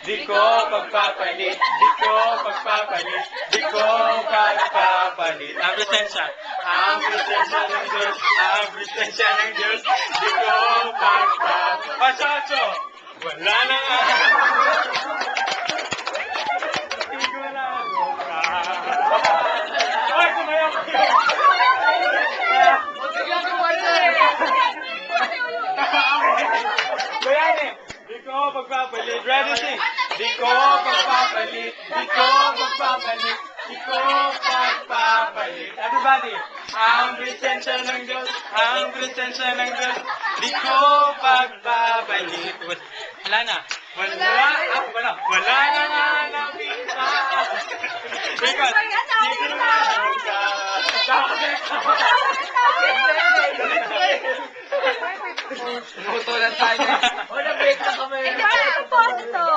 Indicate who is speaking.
Speaker 1: Di ko pagpapalit, di ko pagpapalit, di ko pagpapalit. Ang presensya ng Diyos, ang presensya ng Diyos, di ko pagpapalit. Pasacho! Wala na nga. Sigurado ka. Ay, sumayaw kayo. Bayani, di ko pagpapalit. Ready, sing. Di ko pagpapalit, di ko pagpapalit, di ko pagpapalit. Everybody, ang presensya ng Diyos, ang presensya ng Diyos, di ko pagpapalit. Wala na. Wala na nga nakita. Because, sigurado ka.
Speaker 2: Umutulan tayo.
Speaker 3: Ikaw, ang post ito.